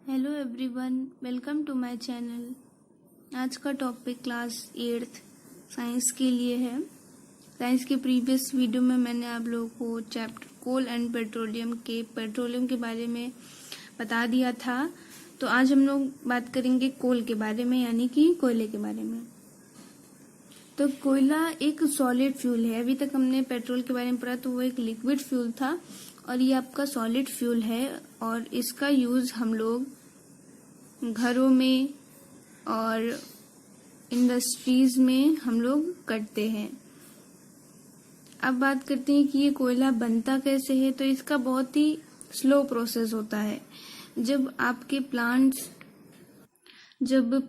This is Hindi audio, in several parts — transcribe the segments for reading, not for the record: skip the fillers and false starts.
Hello everyone, welcome to my channel. आज का टॉपिक क्लास 8th साइंस के लिए है। साइंस के प्रीवियस वीडियो में मैंने आप लोगों को चैप्टर कोल एंड पेट्रोलियम के बारे में बता दिया था। तो आज हम लोग बात करेंगे कोल के बारे में, यानी कि कोयले के बारे में। तो कोयला एक सॉलिड फ्यूल है। अभी तक हमने पेट्रोल के बारे में पढ़ा, तो वो एक लिक्विड फ्यूल था और ये आपका सॉलिड फ्यूल है। और इसका यूज हम लोग घरों में और इंडस्ट्रीज में हम लोग करते हैं। अब बात करते हैं कि ये कोयला बनता कैसे है। तो इसका बहुत ही स्लो प्रोसेस होता है। जब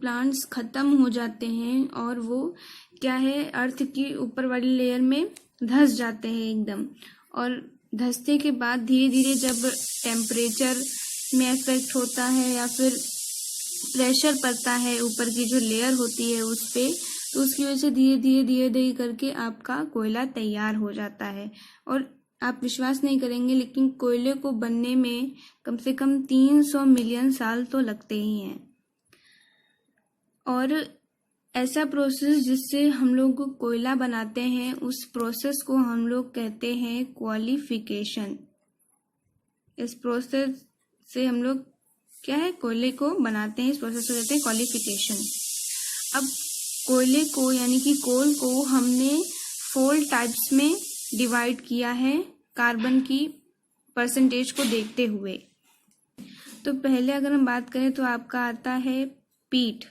प्लांट्स खत्म हो जाते हैं और वो क्या है, अर्थ की ऊपर वाली लेयर में धंस जाते हैं एकदम। और धंसने के बाद धीरे धीरे जब टेम्परेचर में इफेक्ट होता है या फिर प्रेशर पड़ता है ऊपर की जो लेयर होती है उस पे, तो उसकी वजह से धीरे धीरे करके आपका कोयला तैयार हो जाता है। और आप विश्वास नहीं करेंगे, लेकिन कोयले को बनने में कम से कम 300 मिलियन साल तो लगते ही हैं। और ऐसा प्रोसेस जिससे हम लोग कोयला बनाते हैं, उस प्रोसेस को हम लोग कहते हैं क्वालिफिकेशन। इस प्रोसेस से हम लोग क्या है, कोयले को बनाते हैं। इस प्रोसेस को कहते हैं क्वालिफिकेशन। अब कोयले को यानी कि कोल को हमने 4 टाइप्स में डिवाइड किया है, कार्बन की परसेंटेज को देखते हुए। तो पहले अगर हम बात करें तो आपका आता है पीट।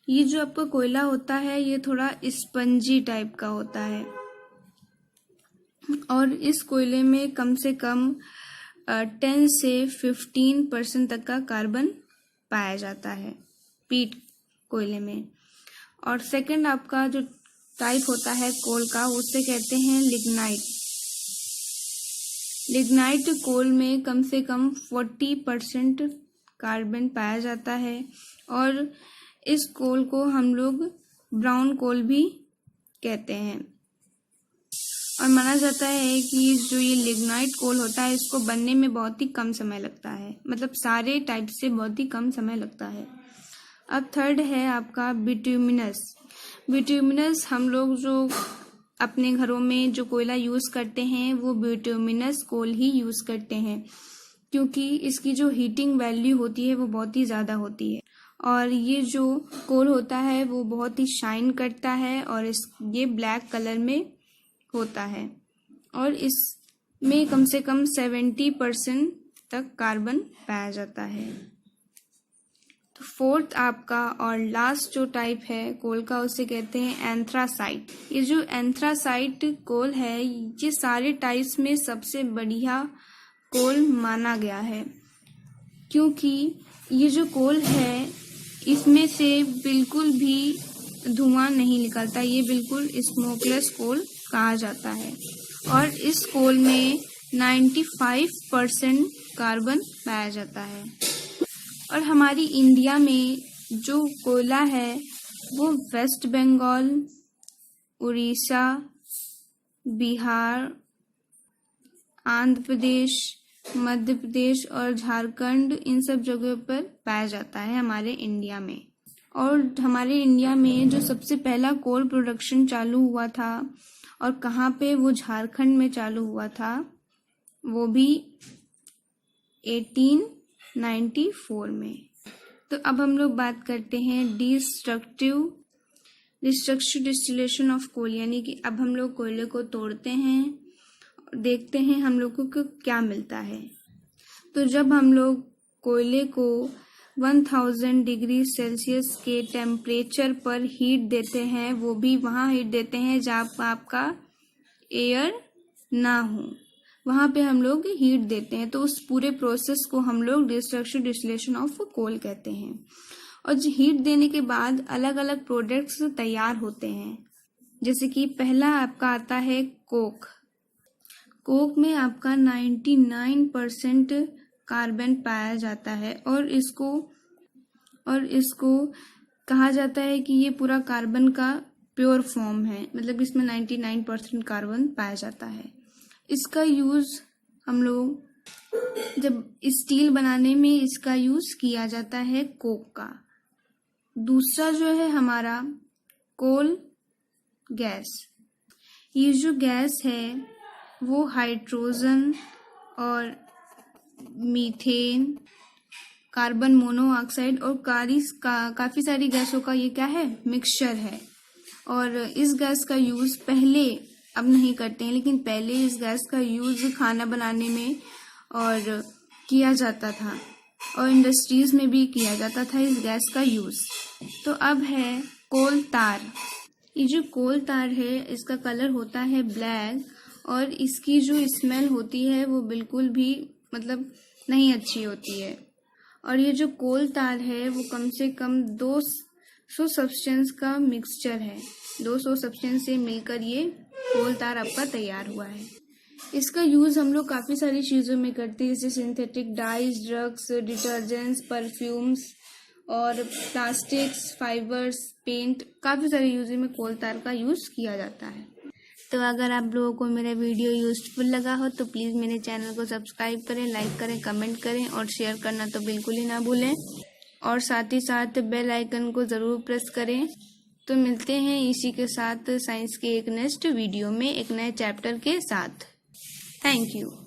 ये जो आपका कोयला होता है ये थोड़ा स्पंजी टाइप का होता है और इस कोयले में कम से कम 10 से 15% तक का कार्बन पाया जाता है पीट कोयले में। और सेकंड आपका जो टाइप होता है कोल का, उससे कहते हैं लिग्नाइट। लिग्नाइट कोल में कम से कम 40% कार्बन पाया जाता है। और इस कोल को हम लोग ब्राउन कोल भी कहते हैं। और माना जाता है कि जो ये लिग्नाइट कोल होता है, इसको बनने में बहुत ही कम समय लगता है, मतलब सारे टाइप से बहुत ही कम समय लगता है। अब थर्ड है आपका बिट्यूमिनस। बिट्यूमिनस हम लोग जो अपने घरों में जो कोयला यूज करते हैं वो बिट्यूमिनस कोल ही यूज करते हैं, क्योंकि इसकी जो हीटिंग वैल्यू होती है वो बहुत ही ज्यादा होती है। और ये जो कोल होता है वो बहुत ही शाइन करता है और ये ब्लैक कलर में होता है। और इसमें कम से कम 70% तक कार्बन पाया जाता है। तो फोर्थ आपका और लास्ट जो टाइप है कोल का, उसे कहते हैं एंथ्रासाइट। ये जो एंथ्रासाइट कोल है, ये सारे टाइप्स में सबसे बढ़िया कोल माना गया है, क्योंकि ये जो कोल है इसमें से बिल्कुल भी धुआं नहीं निकलता। ये बिल्कुल स्मोकलेस कोल कहा जाता है। और इस कोल में 95% कार्बन पाया जाता है। और हमारी इंडिया में जो कोयला है वो वेस्ट बंगाल, उड़ीसा, बिहार, आंध्र प्रदेश, मध्य प्रदेश और झारखंड, इन सब जगहों पर पाया जाता है हमारे इंडिया में। और हमारे इंडिया में जो सबसे पहला कोल प्रोडक्शन चालू हुआ था और कहाँ पे, वो झारखंड में चालू हुआ था, वो भी 1894 में। तो अब हम लोग बात करते हैं डिस्ट्रक्टिव डिस्टिलेशन ऑफ कोल, यानी कि अब हम लोग कोयले को तोड़ते हैं और देखते हैं हम लोग को क्या मिलता है। तो जब हम लोग कोयले को 1000 डिग्री सेल्सियस के टेम्परेचर पर हीट देते हैं, वो भी वहाँ हीट देते हैं जहाँ आपका एयर ना हो, वहाँ पे हम लोग हीट देते हैं। तो उस पूरे प्रोसेस को हम लोग डिस्ट्रक्टिव डिस्टिलेशन ऑफ कोल कहते हैं। और जो हीट देने के बाद अलग अलग प्रोडक्ट्स तैयार होते हैं, जैसे कि पहला आपका आता है कोक। कोक में आपका 99% कार्बन पाया जाता है और इसको कहा जाता है कि ये पूरा कार्बन का प्योर फॉर्म है, मतलब इसमें 99% कार्बन पाया जाता है। इसका यूज हम लोग जब स्टील बनाने में इसका यूज किया जाता है कोक का। दूसरा जो है हमारा कोल गैस। ये जो गैस है वो हाइड्रोजन और मीथेन, कार्बन मोनोऑक्साइड और काफ़ी सारी गैसों का ये क्या है, मिक्सचर है। और इस गैस का यूज़ पहले, अब नहीं करते हैं, लेकिन पहले इस गैस का यूज़ खाना बनाने में और किया जाता था और इंडस्ट्रीज़ में भी किया जाता था इस गैस का यूज़। तो अब है कोल तार। ये जो कोल तार है इसका कलर होता है ब्लैक और इसकी जो स्मेल होती है वो बिल्कुल भी मतलब नहीं अच्छी होती है। और ये जो कोल तार है वो कम से कम 200 सब्सटेंस का मिक्सचर है। 200 सब्सटेंस से मिलकर ये कोल तार आपका तैयार हुआ है। इसका यूज़ हम लोग काफ़ी सारी चीज़ों में करते हैं, जैसे synthetic dies, drugs, detergents, perfumes और प्लास्टिक्स, फाइबर्स, पेंट, काफ़ी सारे यूज़ में कोल तार का यूज़ किया जाता है। तो अगर आप लोगों को मेरा वीडियो यूज़फुल लगा हो तो प्लीज़ मेरे चैनल को सब्सक्राइब करें, लाइक करें, कमेंट करें और शेयर करना तो बिल्कुल ही ना भूलें। और साथ ही साथ बेल आइकन को ज़रूर प्रेस करें। तो मिलते हैं इसी के साथ साइंस के एक नेक्स्ट वीडियो में एक नए चैप्टर के साथ। Thank you.